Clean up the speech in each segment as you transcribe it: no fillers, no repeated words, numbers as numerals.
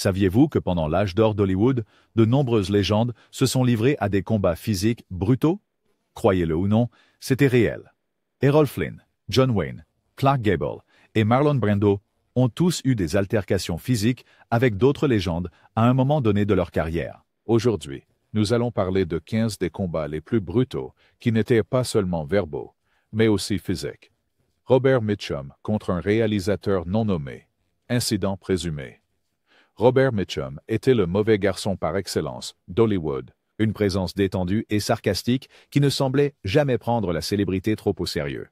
Saviez-vous que pendant l'âge d'or d'Hollywood, de nombreuses légendes se sont livrées à des combats physiques brutaux? Croyez-le ou non, c'était réel. Errol Flynn, John Wayne, Clark Gable et Marlon Brando ont tous eu des altercations physiques avec d'autres légendes à un moment donné de leur carrière. Aujourd'hui, nous allons parler de 15 des combats les plus brutaux qui n'étaient pas seulement verbaux, mais aussi physiques. Robert Mitchum contre un réalisateur non nommé. Incident présumé. Robert Mitchum était le mauvais garçon par excellence d'Hollywood, une présence détendue et sarcastique qui ne semblait jamais prendre la célébrité trop au sérieux.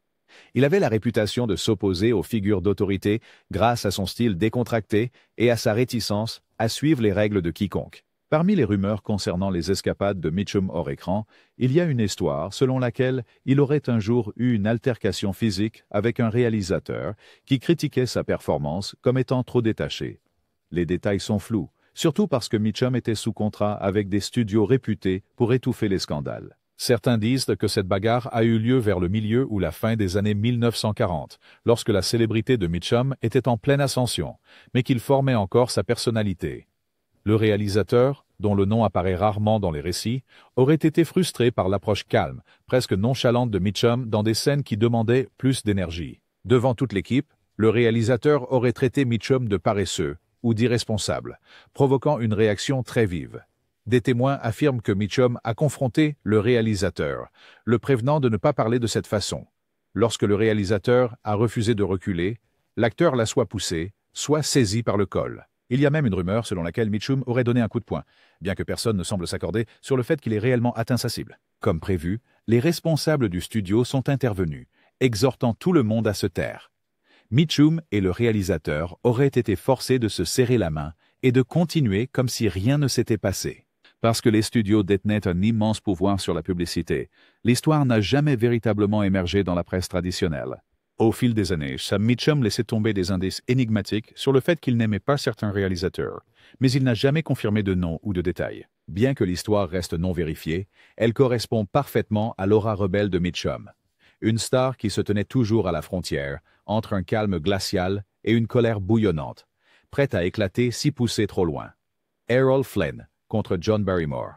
Il avait la réputation de s'opposer aux figures d'autorité grâce à son style décontracté et à sa réticence à suivre les règles de quiconque. Parmi les rumeurs concernant les escapades de Mitchum hors écran, il y a une histoire selon laquelle il aurait un jour eu une altercation physique avec un réalisateur qui critiquait sa performance comme étant trop détachée. Les détails sont flous, surtout parce que Mitchum était sous contrat avec des studios réputés pour étouffer les scandales. Certains disent que cette bagarre a eu lieu vers le milieu ou la fin des années 1940, lorsque la célébrité de Mitchum était en pleine ascension, mais qu'il formait encore sa personnalité. Le réalisateur, dont le nom apparaît rarement dans les récits, aurait été frustré par l'approche calme, presque nonchalante de Mitchum dans des scènes qui demandaient plus d'énergie. Devant toute l'équipe, le réalisateur aurait traité Mitchum de paresseux ou d'irresponsable, provoquant une réaction très vive. Des témoins affirment que Mitchum a confronté le réalisateur, le prévenant de ne pas parler de cette façon. Lorsque le réalisateur a refusé de reculer, l'acteur l'a soit poussé, soit saisi par le col. Il y a même une rumeur selon laquelle Mitchum aurait donné un coup de poing, bien que personne ne semble s'accorder sur le fait qu'il ait réellement atteint sa cible. Comme prévu, les responsables du studio sont intervenus, exhortant tout le monde à se taire. Mitchum et le réalisateur auraient été forcés de se serrer la main et de continuer comme si rien ne s'était passé. Parce que les studios détenaient un immense pouvoir sur la publicité, l'histoire n'a jamais véritablement émergé dans la presse traditionnelle. Au fil des années, Sam Mitchum laissait tomber des indices énigmatiques sur le fait qu'il n'aimait pas certains réalisateurs, mais il n'a jamais confirmé de nom ou de détails. Bien que l'histoire reste non vérifiée, elle correspond parfaitement à l'aura rebelle de Mitchum. Une star qui se tenait toujours à la frontière, entre un calme glacial et une colère bouillonnante, prête à éclater si poussée trop loin. Errol Flynn contre John Barrymore.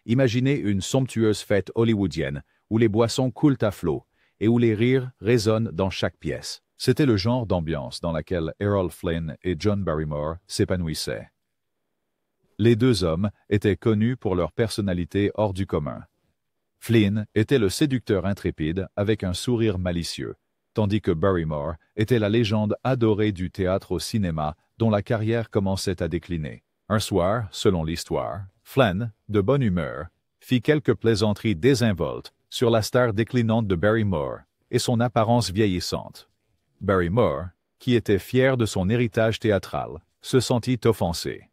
Imaginez une somptueuse fête hollywoodienne où les boissons coulent à flot et où les rires résonnent dans chaque pièce. C'était le genre d'ambiance dans laquelle Errol Flynn et John Barrymore s'épanouissaient. Les deux hommes étaient connus pour leur personnalité hors du commun. Flynn était le séducteur intrépide avec un sourire malicieux, tandis que Barrymore était la légende adorée du théâtre au cinéma dont la carrière commençait à décliner. Un soir, selon l'histoire, Flynn, de bonne humeur, fit quelques plaisanteries désinvoltes sur la star déclinante de Barrymore et son apparence vieillissante. Barrymore, qui était fier de son héritage théâtral, se sentit offensé.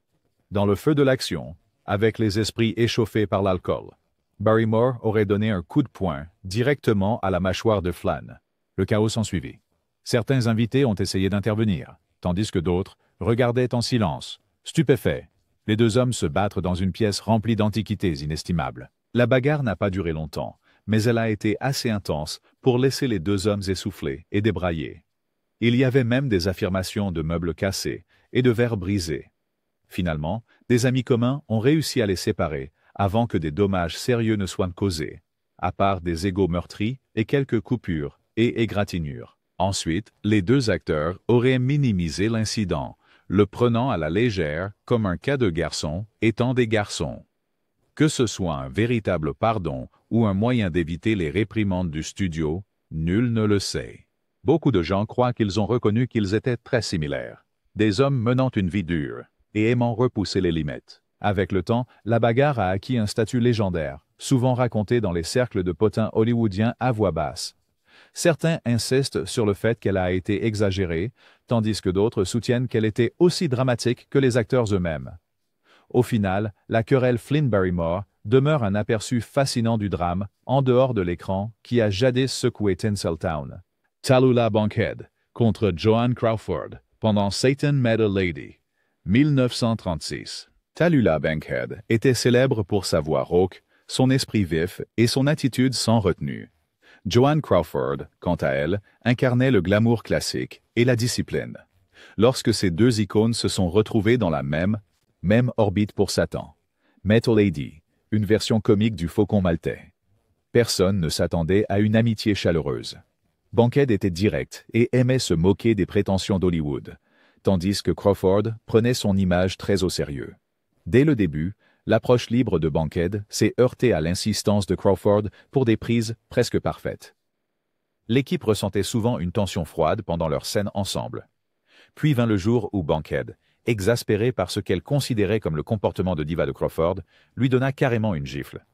Dans le feu de l'action, avec les esprits échauffés par l'alcool, Barrymore aurait donné un coup de poing directement à la mâchoire de Flynn. Le chaos s'ensuivit. Certains invités ont essayé d'intervenir, tandis que d'autres regardaient en silence, stupéfaits. Les deux hommes se battent dans une pièce remplie d'antiquités inestimables. La bagarre n'a pas duré longtemps, mais elle a été assez intense pour laisser les deux hommes essoufflés et débraillés. Il y avait même des affirmations de meubles cassés et de verres brisés. Finalement, des amis communs ont réussi à les séparer avant que des dommages sérieux ne soient causés, à part des égos meurtris et quelques coupures et égratignures. Ensuite, les deux acteurs auraient minimisé l'incident, le prenant à la légère comme un cas de garçons étant des garçons. Que ce soit un véritable pardon ou un moyen d'éviter les réprimandes du studio, nul ne le sait. Beaucoup de gens croient qu'ils ont reconnu qu'ils étaient très similaires. Des hommes menant une vie dure et aimant repousser les limites. Avec le temps, la bagarre a acquis un statut légendaire, souvent raconté dans les cercles de potins hollywoodiens à voix basse. Certains insistent sur le fait qu'elle a été exagérée, tandis que d'autres soutiennent qu'elle était aussi dramatique que les acteurs eux-mêmes. Au final, la querelle Flynn-Barrymore demeure un aperçu fascinant du drame, en dehors de l'écran, qui a jadis secoué Tinseltown. Tallulah Bankhead contre Joan Crawford pendant Satan Met a Lady, 1936. Tallulah Bankhead était célèbre pour sa voix rauque, son esprit vif et son attitude sans retenue. Joan Crawford, quant à elle, incarnait le glamour classique et la discipline. Lorsque ces deux icônes se sont retrouvées dans la même, Même orbite pour Satan. Metal Lady, une version comique du Faucon maltais. Personne ne s'attendait à une amitié chaleureuse. Bankhead était direct et aimait se moquer des prétentions d'Hollywood, tandis que Crawford prenait son image très au sérieux. Dès le début, l'approche libre de Bankhead s'est heurtée à l'insistance de Crawford pour des prises presque parfaites. L'équipe ressentait souvent une tension froide pendant leurs scènes ensemble. Puis vint le jour où Bankhead, exaspéré par ce qu'elle considérait comme le comportement de diva de Crawford, lui donna carrément une gifle.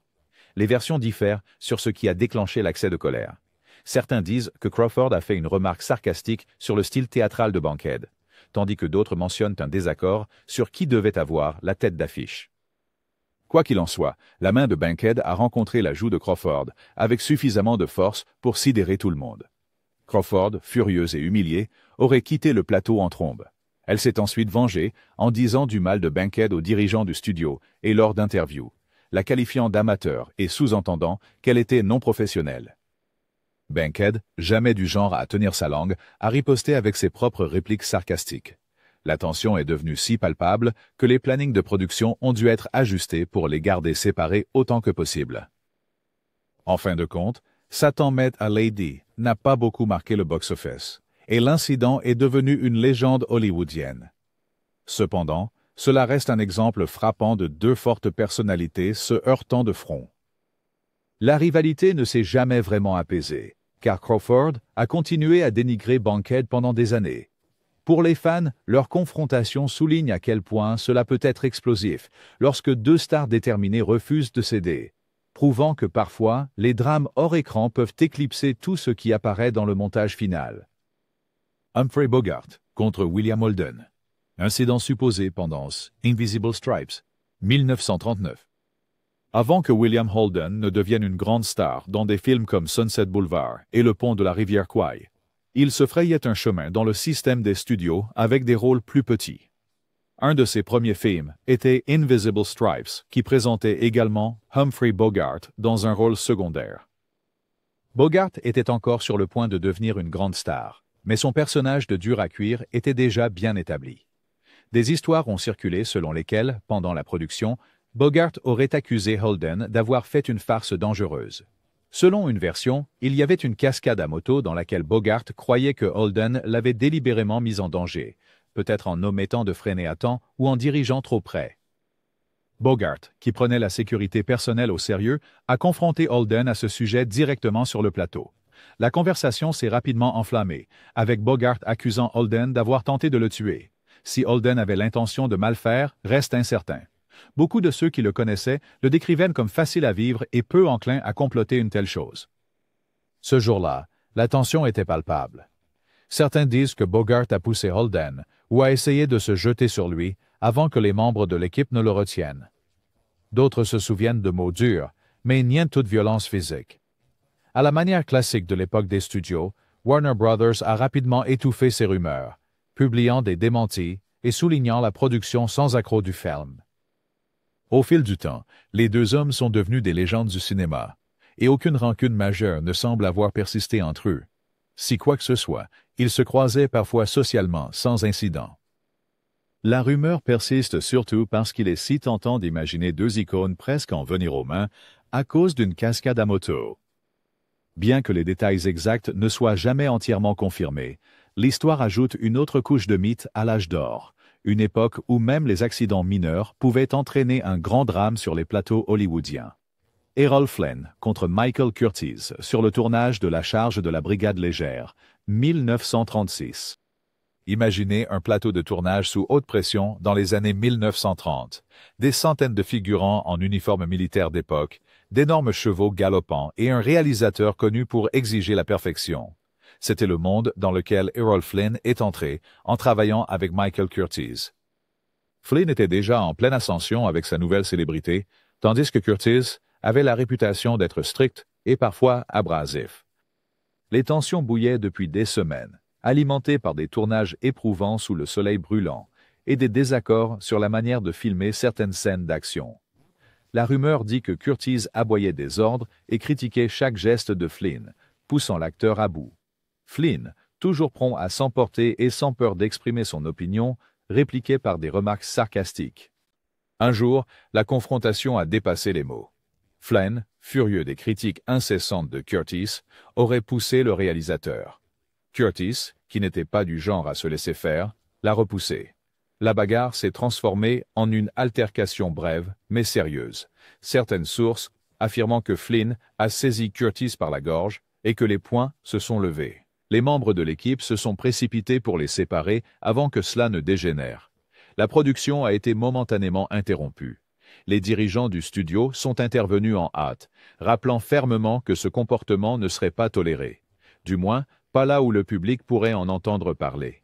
Les versions diffèrent sur ce qui a déclenché l'accès de colère. Certains disent que Crawford a fait une remarque sarcastique sur le style théâtral de Bankhead, tandis que d'autres mentionnent un désaccord sur qui devait avoir la tête d'affiche. Quoi qu'il en soit, la main de Bankhead a rencontré la joue de Crawford, avec suffisamment de force pour sidérer tout le monde. Crawford, furieuse et humiliée, aurait quitté le plateau en trombe. Elle s'est ensuite vengée en disant du mal de Bankhead aux dirigeants du studio et lors d'interviews, la qualifiant d'amateur et sous-entendant qu'elle était non professionnelle. Bankhead, jamais du genre à tenir sa langue, a riposté avec ses propres répliques sarcastiques. La tension est devenue si palpable que les plannings de production ont dû être ajustés pour les garder séparés autant que possible. En fin de compte, Satan Met a Lady n'a pas beaucoup marqué le box-office, et l'incident est devenu une légende hollywoodienne. Cependant, cela reste un exemple frappant de deux fortes personnalités se heurtant de front. La rivalité ne s'est jamais vraiment apaisée, car Crawford a continué à dénigrer Bankhead pendant des années. Pour les fans, leur confrontation souligne à quel point cela peut être explosif lorsque deux stars déterminées refusent de céder, prouvant que parfois, les drames hors écran peuvent éclipser tout ce qui apparaît dans le montage final. Humphrey Bogart contre William Holden. Incident supposé pendant Invisible Stripes, 1939. Avant que William Holden ne devienne une grande star dans des films comme Sunset Boulevard et Le Pont de la rivière Kwai, il se frayait un chemin dans le système des studios avec des rôles plus petits. Un de ses premiers films était Invisible Stripes, qui présentait également Humphrey Bogart dans un rôle secondaire. Bogart était encore sur le point de devenir une grande star, mais son personnage de dur à cuire était déjà bien établi. Des histoires ont circulé selon lesquelles, pendant la production, Bogart aurait accusé Holden d'avoir fait une farce dangereuse. Selon une version, il y avait une cascade à moto dans laquelle Bogart croyait que Holden l'avait délibérément mis en danger, peut-être en omettant de freiner à temps ou en dirigeant trop près. Bogart, qui prenait la sécurité personnelle au sérieux, a confronté Holden à ce sujet directement sur le plateau. La conversation s'est rapidement enflammée, avec Bogart accusant Holden d'avoir tenté de le tuer. Si Holden avait l'intention de mal faire, reste incertain. Beaucoup de ceux qui le connaissaient le décrivaient comme facile à vivre et peu enclin à comploter une telle chose. Ce jour-là, la tension était palpable. Certains disent que Bogart a poussé Holden ou a essayé de se jeter sur lui avant que les membres de l'équipe ne le retiennent. D'autres se souviennent de mots durs, mais niant toute violence physique. À la manière classique de l'époque des studios, Warner Brothers a rapidement étouffé ces rumeurs, publiant des démentis et soulignant la production sans accroc du film. Au fil du temps, les deux hommes sont devenus des légendes du cinéma, et aucune rancune majeure ne semble avoir persisté entre eux. Si quoi que ce soit, ils se croisaient parfois socialement, sans incident. La rumeur persiste surtout parce qu'il est si tentant d'imaginer deux icônes presque en venir aux mains à cause d'une cascade à moto. Bien que les détails exacts ne soient jamais entièrement confirmés, l'histoire ajoute une autre couche de mythe à l'âge d'or, une époque où même les accidents mineurs pouvaient entraîner un grand drame sur les plateaux hollywoodiens. Errol Flynn contre Michael Curtiz sur le tournage de La Charge de la Brigade légère, 1936. Imaginez un plateau de tournage sous haute pression dans les années 1930. Des centaines de figurants en uniforme militaire d'époque, d'énormes chevaux galopants et un réalisateur connu pour exiger la perfection. C'était le monde dans lequel Errol Flynn est entré en travaillant avec Michael Curtiz. Flynn était déjà en pleine ascension avec sa nouvelle célébrité, tandis que Curtiz avait la réputation d'être strict et parfois abrasif. Les tensions bouillaient depuis des semaines, alimentées par des tournages éprouvants sous le soleil brûlant et des désaccords sur la manière de filmer certaines scènes d'action. La rumeur dit que Curtiz aboyait des ordres et critiquait chaque geste de Flynn, poussant l'acteur à bout. Flynn, toujours prompt à s'emporter et sans peur d'exprimer son opinion, répliquait par des remarques sarcastiques. Un jour, la confrontation a dépassé les mots. Flynn, furieux des critiques incessantes de Curtis, aurait poussé le réalisateur. Curtis, qui n'était pas du genre à se laisser faire, l'a repoussé. La bagarre s'est transformée en une altercation brève, mais sérieuse. Certaines sources affirmant que Flynn a saisi Curtis par la gorge et que les poings se sont levés. Les membres de l'équipe se sont précipités pour les séparer avant que cela ne dégénère. La production a été momentanément interrompue. Les dirigeants du studio sont intervenus en hâte, rappelant fermement que ce comportement ne serait pas toléré. Du moins, pas là où le public pourrait en entendre parler.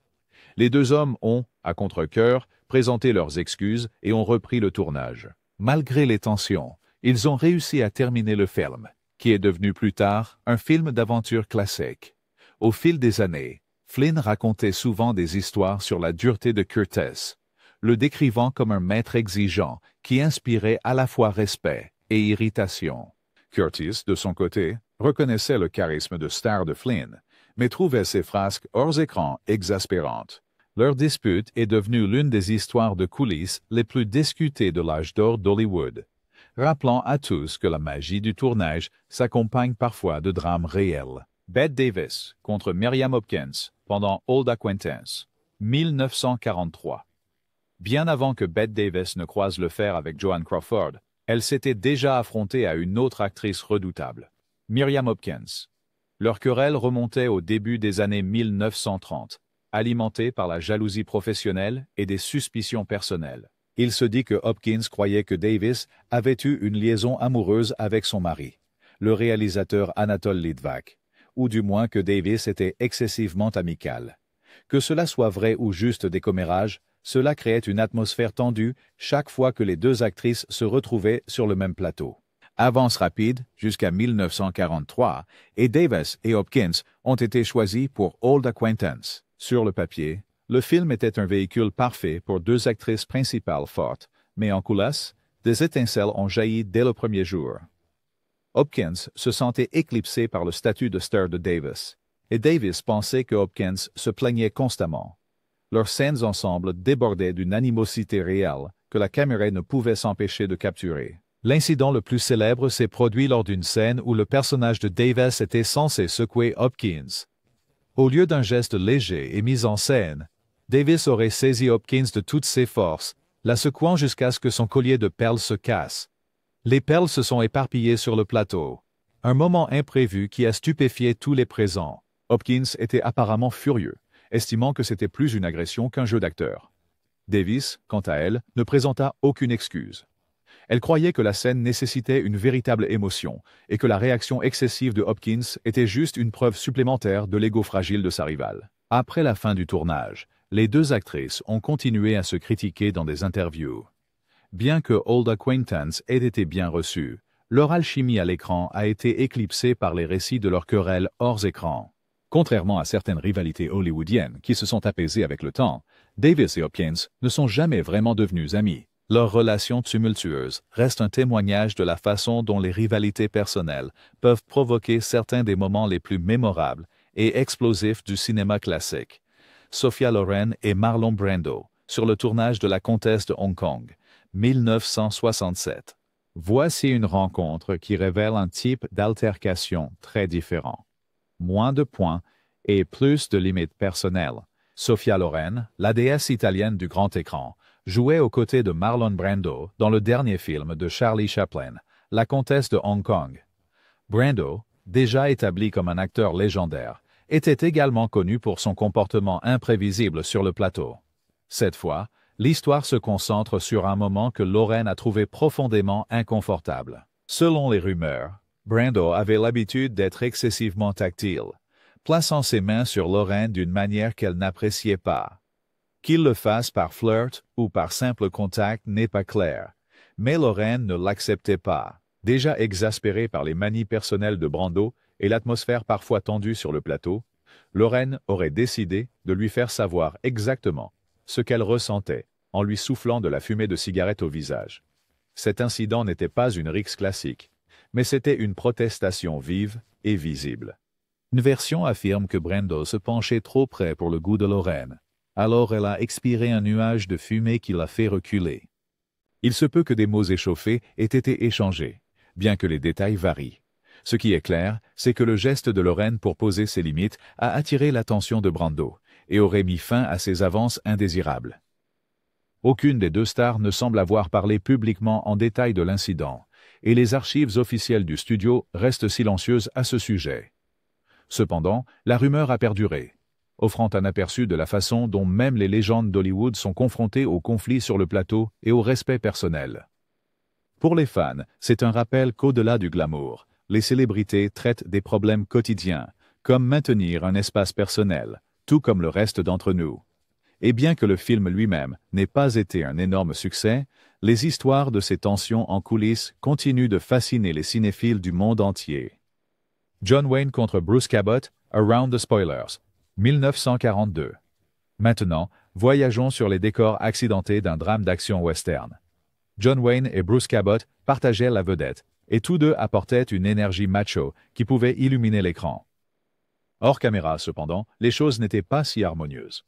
Les deux hommes ont, à contre-cœur, présenté leurs excuses et ont repris le tournage. Malgré les tensions, ils ont réussi à terminer le film, qui est devenu plus tard un film d'aventure classique. Au fil des années, Flynn racontait souvent des histoires sur la dureté de Curtis, le décrivant comme un maître exigeant qui inspirait à la fois respect et irritation. Curtis, de son côté, reconnaissait le charisme de star de Flynn, mais trouvait ses frasques hors écran exaspérantes. Leur dispute est devenue l'une des histoires de coulisses les plus discutées de l'âge d'or d'Hollywood, rappelant à tous que la magie du tournage s'accompagne parfois de drames réels. Bette Davis contre Miriam Hopkins pendant Old Acquaintance, 1943. Bien avant que Bette Davis ne croise le fer avec Joan Crawford, elle s'était déjà affrontée à une autre actrice redoutable, Miriam Hopkins. Leur querelle remontait au début des années 1930, alimentée par la jalousie professionnelle et des suspicions personnelles. Il se dit que Hopkins croyait que Davis avait eu une liaison amoureuse avec son mari, le réalisateur Anatole Litvak, ou du moins que Davis était excessivement amical. Que cela soit vrai ou juste des commérages, cela créait une atmosphère tendue chaque fois que les deux actrices se retrouvaient sur le même plateau. Avance rapide jusqu'à 1943, et Davis et Hopkins ont été choisis pour Old Acquaintance. Sur le papier, le film était un véhicule parfait pour deux actrices principales fortes, mais en coulisses, des étincelles ont jailli dès le premier jour. Hopkins se sentait éclipsé par le statut de star de Davis, et Davis pensait que Hopkins se plaignait constamment. Leurs scènes ensemble débordaient d'une animosité réelle que la caméra ne pouvait s'empêcher de capturer. L'incident le plus célèbre s'est produit lors d'une scène où le personnage de Davis était censé secouer Hopkins. Au lieu d'un geste léger et mis en scène, Davis aurait saisi Hopkins de toutes ses forces, la secouant jusqu'à ce que son collier de perles se casse. Les perles se sont éparpillées sur le plateau. Un moment imprévu qui a stupéfié tous les présents. Hopkins était apparemment furieux, estimant que c'était plus une agression qu'un jeu d'acteur. Davis, quant à elle, ne présenta aucune excuse. Elle croyait que la scène nécessitait une véritable émotion et que la réaction excessive de Hopkins était juste une preuve supplémentaire de l'ego fragile de sa rivale. Après la fin du tournage, les deux actrices ont continué à se critiquer dans des interviews. Bien que Old Acquaintance ait été bien reçue, leur alchimie à l'écran a été éclipsée par les récits de leur querelle hors écran. Contrairement à certaines rivalités hollywoodiennes qui se sont apaisées avec le temps, Davis et Hopkins ne sont jamais vraiment devenus amis. Leur relation tumultueuse reste un témoignage de la façon dont les rivalités personnelles peuvent provoquer certains des moments les plus mémorables et explosifs du cinéma classique. Sophia Loren et Marlon Brando, sur le tournage de La Comtesse de Hong Kong, 1967. Voici une rencontre qui révèle un type d'altercation très différent. Moins de points et plus de limites personnelles. Sophia Loren, la déesse italienne du grand écran, jouait aux côtés de Marlon Brando dans le dernier film de Charlie Chaplin, La Comtesse de Hong Kong. Brando, déjà établi comme un acteur légendaire, était également connu pour son comportement imprévisible sur le plateau. Cette fois, l'histoire se concentre sur un moment que Loren a trouvé profondément inconfortable. Selon les rumeurs, Brando avait l'habitude d'être excessivement tactile, plaçant ses mains sur Loren d'une manière qu'elle n'appréciait pas. Qu'il le fasse par flirt ou par simple contact n'est pas clair, mais Loren ne l'acceptait pas. Déjà exaspérée par les manies personnelles de Brando et l'atmosphère parfois tendue sur le plateau, Loren aurait décidé de lui faire savoir exactement ce qu'elle ressentait en lui soufflant de la fumée de cigarette au visage. Cet incident n'était pas une rixe classique, mais c'était une protestation vive et visible. Une version affirme que Brando se penchait trop près pour le goût de Loren. Alors elle a expiré un nuage de fumée qui l'a fait reculer. Il se peut que des mots échauffés aient été échangés, bien que les détails varient. Ce qui est clair, c'est que le geste de Lorraine pour poser ses limites a attiré l'attention de Brando et aurait mis fin à ses avances indésirables. Aucune des deux stars ne semble avoir parlé publiquement en détail de l'incident, et les archives officielles du studio restent silencieuses à ce sujet. Cependant, la rumeur a perduré, offrant un aperçu de la façon dont même les légendes d'Hollywood sont confrontées aux conflits sur le plateau et au respect personnel. Pour les fans, c'est un rappel qu'au-delà du glamour, les célébrités traitent des problèmes quotidiens, comme maintenir un espace personnel, tout comme le reste d'entre nous. Et bien que le film lui-même n'ait pas été un énorme succès, les histoires de ces tensions en coulisses continuent de fasciner les cinéphiles du monde entier. John Wayne contre Bruce Cabot, Around the Spoilers, 1942. Maintenant, voyageons sur les décors accidentés d'un drame d'action western. John Wayne et Bruce Cabot partageaient la vedette, et tous deux apportaient une énergie macho qui pouvait illuminer l'écran. Hors caméra, cependant, les choses n'étaient pas si harmonieuses.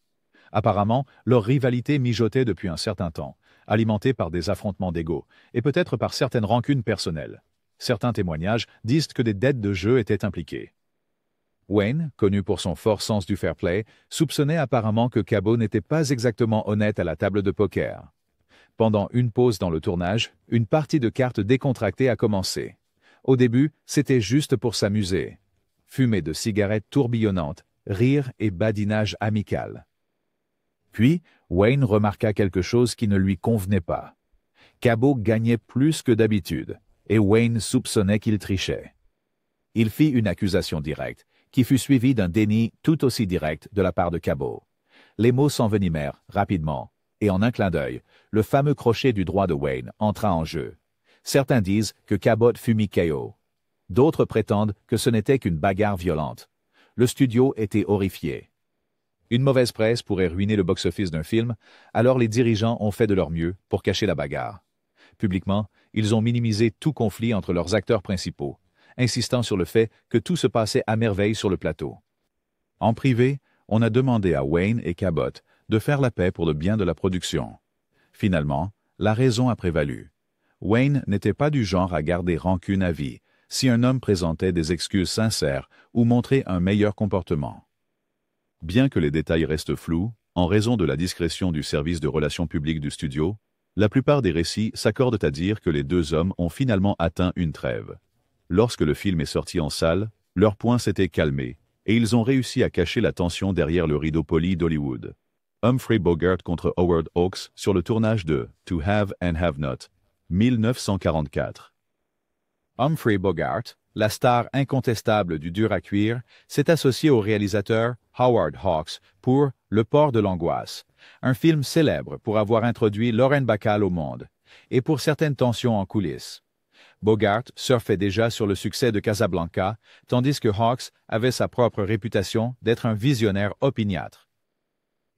Apparemment, leur rivalité mijotait depuis un certain temps, alimentée par des affrontements d'ego, et peut-être par certaines rancunes personnelles. Certains témoignages disent que des dettes de jeu étaient impliquées. Wayne, connu pour son fort sens du fair play, soupçonnait apparemment que Cabot n'était pas exactement honnête à la table de poker. Pendant une pause dans le tournage, une partie de cartes décontractée a commencé. Au début, c'était juste pour s'amuser. Fumée de cigarettes tourbillonnantes, rire et badinage amical. Puis, Wayne remarqua quelque chose qui ne lui convenait pas. Cabot gagnait plus que d'habitude, et Wayne soupçonnait qu'il trichait. Il fit une accusation directe, qui fut suivie d'un déni tout aussi direct de la part de Cabot. Les mots s'envenimèrent rapidement, et en un clin d'œil, le fameux crochet du droit de Wayne entra en jeu. Certains disent que Cabot fut mis KO. D'autres prétendent que ce n'était qu'une bagarre violente. Le studio était horrifié. Une mauvaise presse pourrait ruiner le box-office d'un film, alors les dirigeants ont fait de leur mieux pour cacher la bagarre. Publiquement, ils ont minimisé tout conflit entre leurs acteurs principaux, insistant sur le fait que tout se passait à merveille sur le plateau. En privé, on a demandé à Wayne et Cabot de faire la paix pour le bien de la production. Finalement, la raison a prévalu. Wayne n'était pas du genre à garder rancune à vie si un homme présentait des excuses sincères ou montrait un meilleur comportement. Bien que les détails restent flous, en raison de la discrétion du service de relations publiques du studio, la plupart des récits s'accordent à dire que les deux hommes ont finalement atteint une trêve. Lorsque le film est sorti en salle, leur poing s'était calmé, et ils ont réussi à cacher la tension derrière le rideau poli d'Hollywood. Humphrey Bogart contre Howard Hawks sur le tournage de To Have and Have Not, 1944. Humphrey Bogart, la star incontestable du dur à cuire, s'est associé au réalisateur Howard Hawks pour Le port de l'angoisse, un film célèbre pour avoir introduit Lauren Bacall au monde, et pour certaines tensions en coulisses. Bogart surfait déjà sur le succès de Casablanca, tandis que Hawks avait sa propre réputation d'être un visionnaire opiniâtre.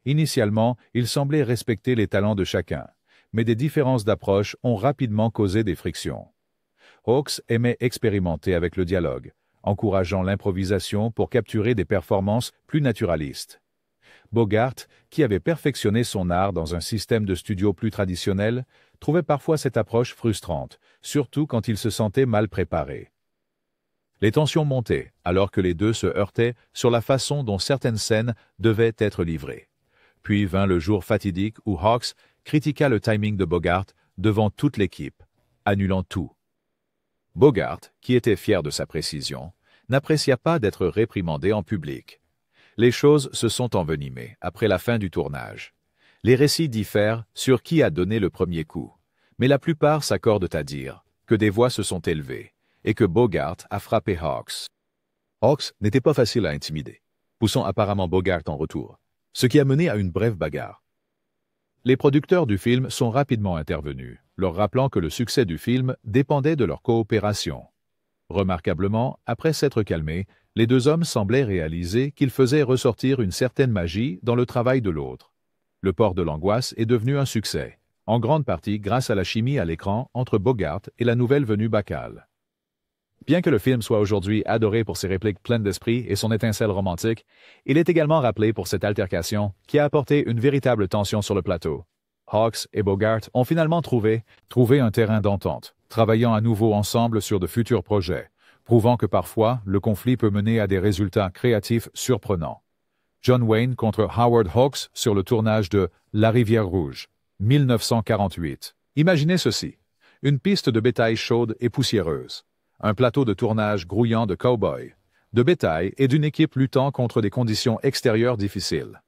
Initialement, il semblait respecter les talents de chacun, mais des différences d'approche ont rapidement causé des frictions. Hawks aimait expérimenter avec le dialogue, encourageant l'improvisation pour capturer des performances plus naturalistes. Bogart, qui avait perfectionné son art dans un système de studio plus traditionnel, trouvait parfois cette approche frustrante, surtout quand il se sentait mal préparé. Les tensions montaient, alors que les deux se heurtaient sur la façon dont certaines scènes devaient être livrées. Puis vint le jour fatidique où Hawks critiqua le timing de Bogart devant toute l'équipe, annulant tout. Bogart, qui était fier de sa précision, n'apprécia pas d'être réprimandé en public. Les choses se sont envenimées après la fin du tournage. Les récits diffèrent sur qui a donné le premier coup, mais la plupart s'accordent à dire que des voix se sont élevées et que Bogart a frappé Hawks. Hawks n'était pas facile à intimider, poussant apparemment Bogart en retour, ce qui a mené à une brève bagarre. Les producteurs du film sont rapidement intervenus, leur rappelant que le succès du film dépendait de leur coopération. Remarquablement, après s'être calmés, les deux hommes semblaient réaliser qu'ils faisaient ressortir une certaine magie dans le travail de l'autre. Le port de l'angoisse est devenu un succès, en grande partie grâce à la chimie à l'écran entre Bogart et la nouvelle venue Bacall. Bien que le film soit aujourd'hui adoré pour ses répliques pleines d'esprit et son étincelle romantique, il est également rappelé pour cette altercation qui a apporté une véritable tension sur le plateau. Hawks et Bogart ont finalement trouvé un terrain d'entente, travaillant à nouveau ensemble sur de futurs projets, prouvant que parfois, le conflit peut mener à des résultats créatifs surprenants. John Wayne contre Howard Hawks sur le tournage de La Rivière Rouge, 1948. Imaginez ceci. Une piste de bétail chaude et poussiéreuse. Un plateau de tournage grouillant de cow-boys, de bétail et d'une équipe luttant contre des conditions extérieures difficiles.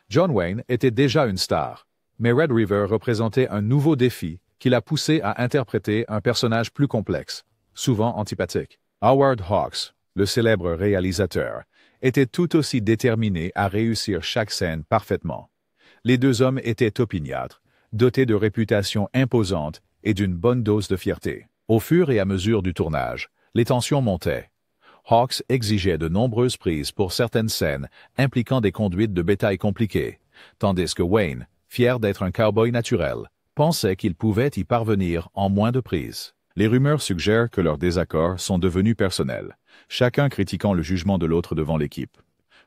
John Wayne était déjà une star, mais Red River représentait un nouveau défi qui l'a poussé à interpréter un personnage plus complexe, souvent antipathique. Howard Hawks, le célèbre réalisateur, était tout aussi déterminé à réussir chaque scène parfaitement. Les deux hommes étaient opiniâtres, dotés de réputations imposantes et d'une bonne dose de fierté. Au fur et à mesure du tournage, les tensions montaient. Hawks exigeait de nombreuses prises pour certaines scènes impliquant des conduites de bétail compliquées, tandis que Wayne, fier d'être un cow-boy naturel, pensait qu'il pouvait y parvenir en moins de prises. Les rumeurs suggèrent que leurs désaccords sont devenus personnels, chacun critiquant le jugement de l'autre devant l'équipe.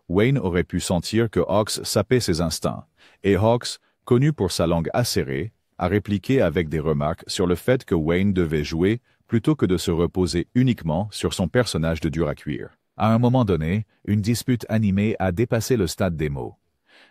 Wayne aurait pu sentir que Hawks sapait ses instincts, et Hawks, connu pour sa langue acérée, a répliqué avec des remarques sur le fait que Wayne devait jouer plutôt que de se reposer uniquement sur son personnage de dur à cuire. À un moment donné, une dispute animée a dépassé le stade des mots.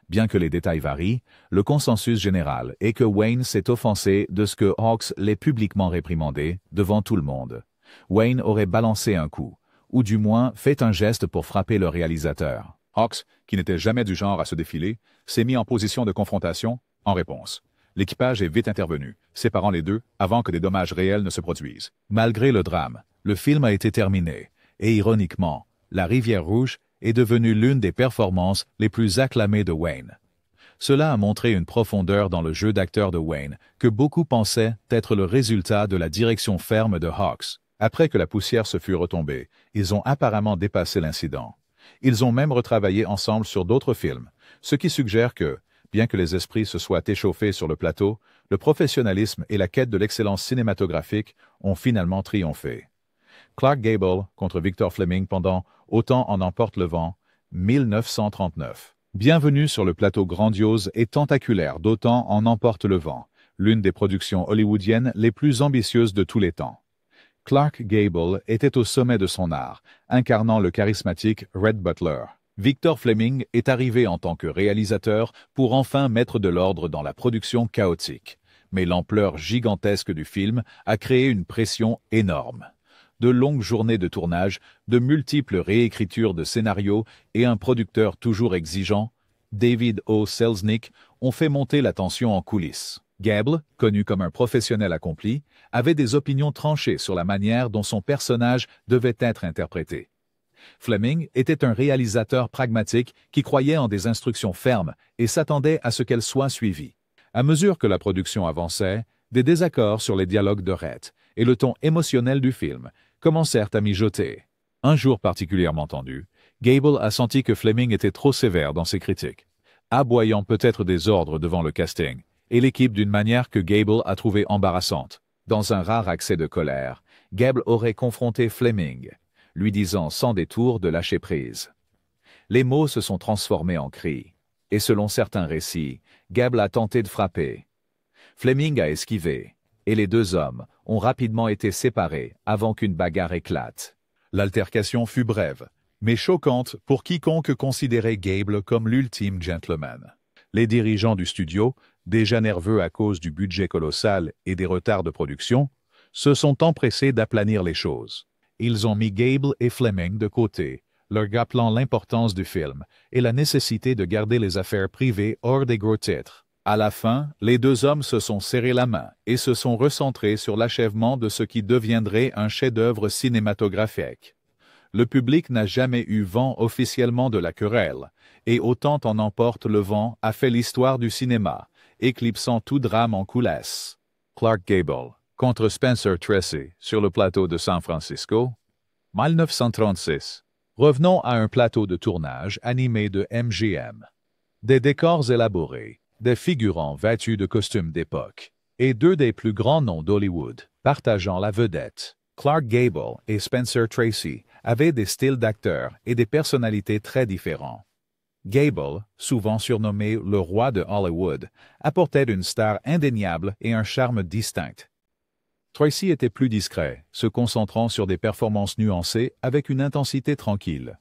Bien que les détails varient, le consensus général est que Wayne s'est offensé de ce que Hawks l'ait publiquement réprimandé devant tout le monde. Wayne aurait balancé un coup, ou du moins fait un geste pour frapper le réalisateur. Hawks, qui n'était jamais du genre à se défiler, s'est mis en position de confrontation en réponse. L'équipage est vite intervenu, séparant les deux avant que des dommages réels ne se produisent. Malgré le drame, le film a été terminé, et ironiquement, La Rivière Rouge est devenue l'une des performances les plus acclamées de Wayne. Cela a montré une profondeur dans le jeu d'acteur de Wayne que beaucoup pensaient être le résultat de la direction ferme de Hawks. Après que la poussière se fut retombée, ils ont apparemment dépassé l'incident. Ils ont même retravaillé ensemble sur d'autres films, ce qui suggère que, bien que les esprits se soient échauffés sur le plateau, le professionnalisme et la quête de l'excellence cinématographique ont finalement triomphé. Clark Gable contre Victor Fleming pendant Autant en emporte le vent, 1939. Bienvenue sur le plateau grandiose et tentaculaire d'Autant en emporte le vent, l'une des productions hollywoodiennes les plus ambitieuses de tous les temps. Clark Gable était au sommet de son art, incarnant le charismatique Red Butler. Victor Fleming est arrivé en tant que réalisateur pour enfin mettre de l'ordre dans la production chaotique. Mais l'ampleur gigantesque du film a créé une pression énorme. De longues journées de tournage, de multiples réécritures de scénarios et un producteur toujours exigeant, David O. Selznick, ont fait monter la tension en coulisses. Gable, connu comme un professionnel accompli, avait des opinions tranchées sur la manière dont son personnage devait être interprété. Fleming était un réalisateur pragmatique qui croyait en des instructions fermes et s'attendait à ce qu'elles soient suivies. À mesure que la production avançait, des désaccords sur les dialogues de Rhett et le ton émotionnel du film commencèrent à mijoter. Un jour particulièrement tendu, Gable a senti que Fleming était trop sévère dans ses critiques, aboyant peut-être des ordres devant le casting, et l'équipe d'une manière que Gable a trouvée embarrassante. Dans un rare accès de colère, Gable aurait confronté Fleming, lui disant sans détour de lâcher prise. Les mots se sont transformés en cris, et selon certains récits, Gable a tenté de frapper. Fleming a esquivé, et les deux hommes ont rapidement été séparés avant qu'une bagarre éclate. L'altercation fut brève, mais choquante pour quiconque considérait Gable comme l'ultime gentleman. Les dirigeants du studio, déjà nerveux à cause du budget colossal et des retards de production, se sont empressés d'aplanir les choses. Ils ont mis Gable et Fleming de côté, leur rappelant l'importance du film et la nécessité de garder les affaires privées hors des gros titres. À la fin, les deux hommes se sont serré la main et se sont recentrés sur l'achèvement de ce qui deviendrait un chef-d'œuvre cinématographique. Le public n'a jamais eu vent officiellement de la querelle, et Autant en emporte le vent a fait l'histoire du cinéma, éclipsant tout drame en coulisses. Clark Gable contre Spencer Tracy sur le plateau de San Francisco, 1936. Revenons à un plateau de tournage animé de MGM. Des décors élaborés, des figurants vêtus de costumes d'époque, et deux des plus grands noms d'Hollywood, partageant la vedette. Clark Gable et Spencer Tracy avaient des styles d'acteurs et des personnalités très différents. Gable, souvent surnommé le roi de Hollywood, apportait une star indéniable et un charme distinct. Tracy était plus discret, se concentrant sur des performances nuancées avec une intensité tranquille.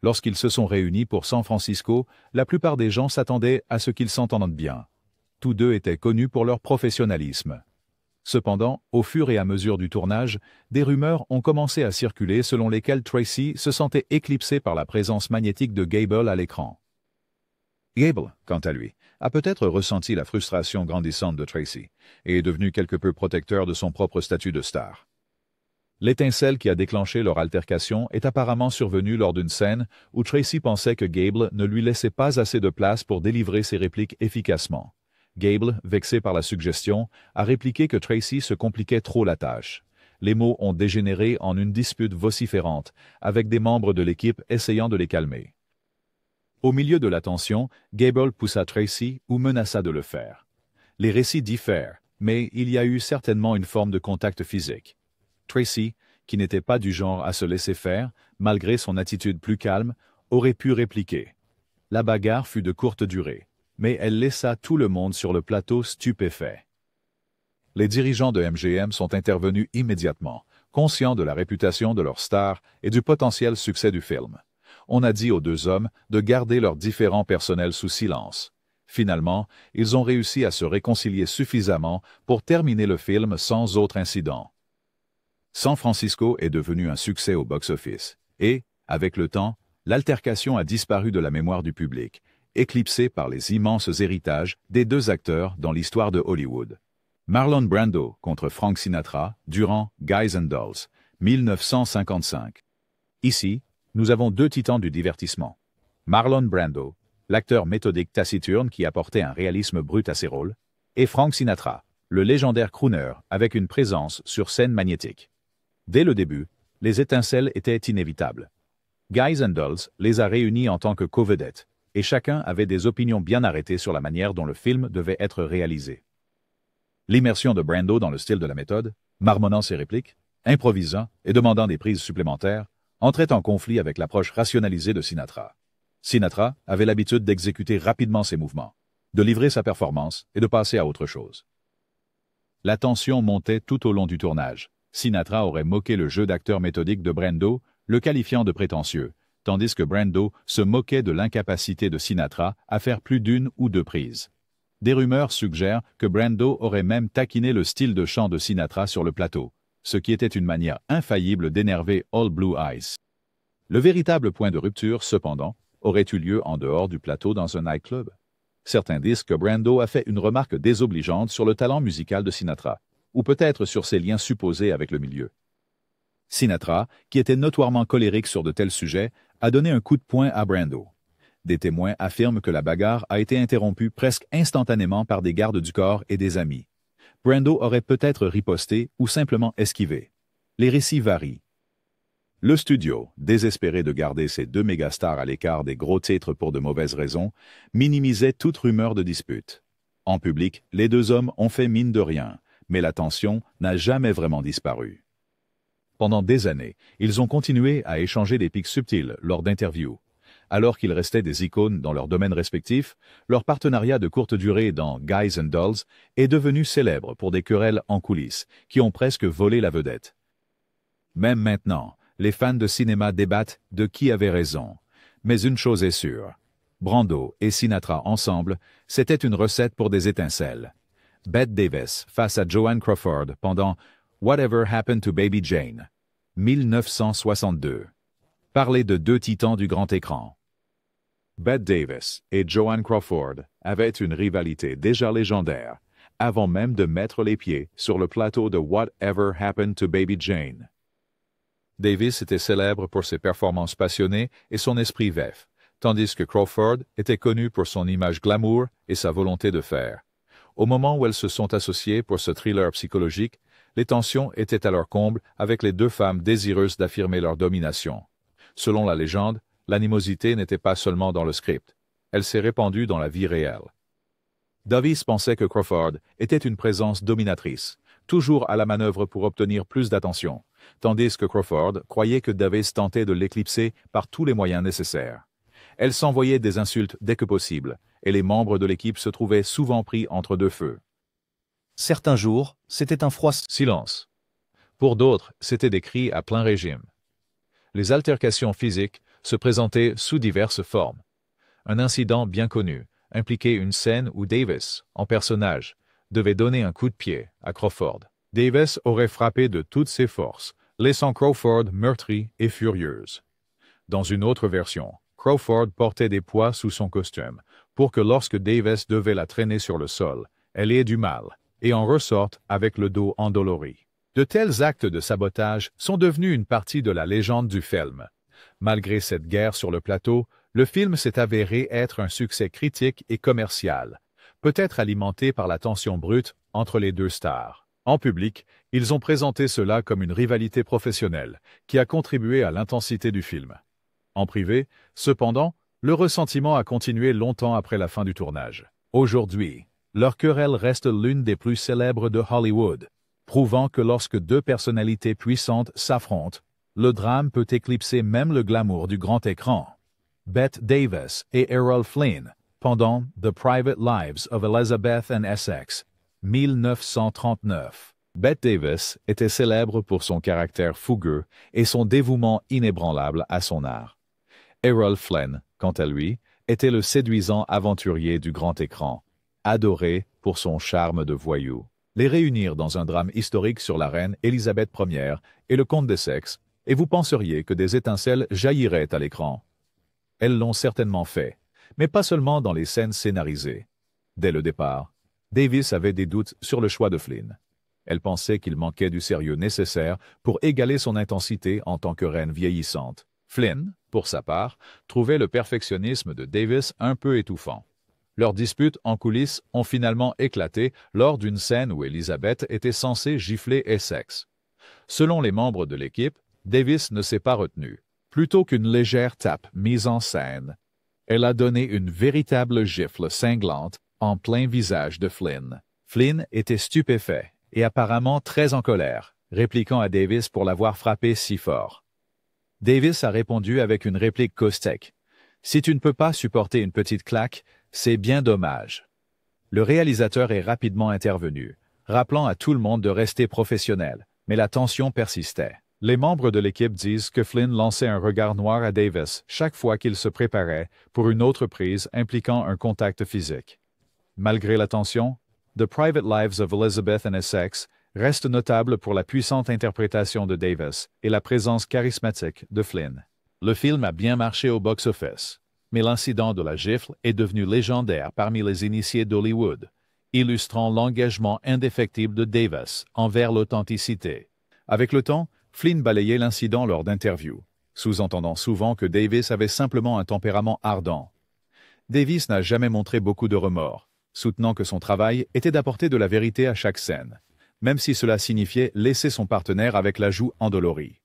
Lorsqu'ils se sont réunis pour San Francisco, la plupart des gens s'attendaient à ce qu'ils s'entendent bien. Tous deux étaient connus pour leur professionnalisme. Cependant, au fur et à mesure du tournage, des rumeurs ont commencé à circuler selon lesquelles Tracy se sentait éclipsé par la présence magnétique de Gable à l'écran. Gable, quant à lui, a peut-être ressenti la frustration grandissante de Tracy et est devenu quelque peu protecteur de son propre statut de star. L'étincelle qui a déclenché leur altercation est apparemment survenue lors d'une scène où Tracy pensait que Gable ne lui laissait pas assez de place pour délivrer ses répliques efficacement. Gable, vexé par la suggestion, a répliqué que Tracy se compliquait trop la tâche. Les mots ont dégénéré en une dispute vociférante, avec des membres de l'équipe essayant de les calmer. Au milieu de la tension, Gable poussa Tracy ou menaça de le faire. Les récits diffèrent, mais il y a eu certainement une forme de contact physique. Tracy, qui n'était pas du genre à se laisser faire, malgré son attitude plus calme, aurait pu répliquer. La bagarre fut de courte durée, mais elle laissa tout le monde sur le plateau stupéfait. Les dirigeants de MGM sont intervenus immédiatement, conscients de la réputation de leur star et du potentiel succès du film. On a dit aux deux hommes de garder leurs différends personnels sous silence. Finalement, ils ont réussi à se réconcilier suffisamment pour terminer le film sans autre incident. San Francisco est devenu un succès au box-office et, avec le temps, l'altercation a disparu de la mémoire du public, éclipsé par les immenses héritages des deux acteurs dans l'histoire de Hollywood. Marlon Brando contre Frank Sinatra durant Guys and Dolls, 1955. Ici, nous avons deux titans du divertissement. Marlon Brando, l'acteur méthodique taciturne qui apportait un réalisme brut à ses rôles, et Frank Sinatra, le légendaire crooner avec une présence sur scène magnétique. Dès le début, les étincelles étaient inévitables. Guys and Dolls les a réunis en tant que co-vedettes, et chacun avait des opinions bien arrêtées sur la manière dont le film devait être réalisé. L'immersion de Brando dans le style de la méthode, marmonnant ses répliques, improvisant et demandant des prises supplémentaires, entrait en conflit avec l'approche rationalisée de Sinatra. Sinatra avait l'habitude d'exécuter rapidement ses mouvements, de livrer sa performance et de passer à autre chose. La tension montait tout au long du tournage. Sinatra aurait moqué le jeu d'acteur méthodique de Brando, le qualifiant de prétentieux, tandis que Brando se moquait de l'incapacité de Sinatra à faire plus d'une ou deux prises. Des rumeurs suggèrent que Brando aurait même taquiné le style de chant de Sinatra sur le plateau, ce qui était une manière infaillible d'énerver All Blue Eyes. Le véritable point de rupture, cependant, aurait eu lieu en dehors du plateau dans un nightclub. Certains disent que Brando a fait une remarque désobligeante sur le talent musical de Sinatra, ou peut-être sur ses liens supposés avec le milieu. Sinatra, qui était notoirement colérique sur de tels sujets, a donné un coup de poing à Brando. Des témoins affirment que la bagarre a été interrompue presque instantanément par des gardes du corps et des amis. Brando aurait peut-être riposté ou simplement esquivé. Les récits varient. Le studio, désespéré de garder ses deux mégastars à l'écart des gros titres pour de mauvaises raisons, minimisait toute rumeur de dispute. En public, les deux hommes ont fait mine de rien, mais la tension n'a jamais vraiment disparu. Pendant des années, ils ont continué à échanger des pics subtils lors d'interviews. Alors qu'ils restaient des icônes dans leurs domaines respectifs, leur partenariat de courte durée dans Guys and Dolls est devenu célèbre pour des querelles en coulisses qui ont presque volé la vedette. Même maintenant, les fans de cinéma débattent de qui avait raison. Mais une chose est sûre, Brando et Sinatra ensemble, c'était une recette pour des étincelles. Bette Davis face à Joan Crawford pendant Whatever Happened to Baby Jane, 1962. Parler de deux titans du grand écran. Bette Davis et Joan Crawford avaient une rivalité déjà légendaire, avant même de mettre les pieds sur le plateau de Whatever Happened to Baby Jane. Davis était célèbre pour ses performances passionnées et son esprit vif, tandis que Crawford était connu pour son image glamour et sa volonté de faire. Au moment où elles se sont associées pour ce thriller psychologique, les tensions étaient à leur comble avec les deux femmes désireuses d'affirmer leur domination. Selon la légende, l'animosité n'était pas seulement dans le script, elle s'est répandue dans la vie réelle. Davis pensait que Crawford était une présence dominatrice, toujours à la manœuvre pour obtenir plus d'attention, tandis que Crawford croyait que Davis tentait de l'éclipser par tous les moyens nécessaires. Elles s'envoyaient des insultes dès que possible, et les membres de l'équipe se trouvaient souvent pris entre deux feux. Certains jours, c'était un froid Silence. Pour d'autres, c'étaient des cris à plein régime. Les altercations physiques se présentaient sous diverses formes. Un incident bien connu impliquait une scène où Davis, en personnage, devait donner un coup de pied à Crawford. Davis aurait frappé de toutes ses forces, laissant Crawford meurtrie et furieuse. Dans une autre version, Crawford portait des poids sous son costume pour que lorsque Davis devait la traîner sur le sol, elle ait du mal et en ressorte avec le dos endolori. De tels actes de sabotage sont devenus une partie de la légende du film. Malgré cette guerre sur le plateau, le film s'est avéré être un succès critique et commercial, peut-être alimenté par la tension brute entre les deux stars. En public, ils ont présenté cela comme une rivalité professionnelle qui a contribué à l'intensité du film. En privé, cependant, le ressentiment a continué longtemps après la fin du tournage. Aujourd'hui, leur querelle reste l'une des plus célèbres de Hollywood, prouvant que lorsque deux personnalités puissantes s'affrontent, le drame peut éclipser même le glamour du grand écran. Bette Davis et Errol Flynn, pendant The Private Lives of Elizabeth and Essex, 1939. Bette Davis était célèbre pour son caractère fougueux et son dévouement inébranlable à son art. Errol Flynn, quant à lui, était le séduisant aventurier du grand écran, adoré pour son charme de voyou. Les réunir dans un drame historique sur la reine Élisabeth Ier et le comte d'Essex, et vous penseriez que des étincelles jailliraient à l'écran. Elles l'ont certainement fait, mais pas seulement dans les scènes scénarisées. Dès le départ, Davis avait des doutes sur le choix de Flynn. Elle pensait qu'il manquait du sérieux nécessaire pour égaler son intensité en tant que reine vieillissante. Flynn, pour sa part, trouvait le perfectionnisme de Davis un peu étouffant. Leurs disputes en coulisses ont finalement éclaté lors d'une scène où Elizabeth était censée gifler Essex. Selon les membres de l'équipe, Davis ne s'est pas retenue. Plutôt qu'une légère tape mise en scène, elle a donné une véritable gifle cinglante en plein visage de Flynn. Flynn était stupéfait et apparemment très en colère, répliquant à Davis pour l'avoir frappé si fort. Davis a répondu avec une réplique caustique. « Si tu ne peux pas supporter une petite claque, c'est bien dommage. » Le réalisateur est rapidement intervenu, rappelant à tout le monde de rester professionnel, mais la tension persistait. Les membres de l'équipe disent que Flynn lançait un regard noir à Davis chaque fois qu'il se préparait pour une autre prise impliquant un contact physique. Malgré la tension, The Private Lives of Elizabeth and Essex reste notable pour la puissante interprétation de Davis et la présence charismatique de Flynn. Le film a bien marché au box-office, mais l'incident de la gifle est devenu légendaire parmi les initiés d'Hollywood, illustrant l'engagement indéfectible de Davis envers l'authenticité. Avec le temps, Flynn balayait l'incident lors d'interviews, sous-entendant souvent que Davis avait simplement un tempérament ardent. Davis n'a jamais montré beaucoup de remords, soutenant que son travail était d'apporter de la vérité à chaque scène, même si cela signifiait laisser son partenaire avec la joue endolorie.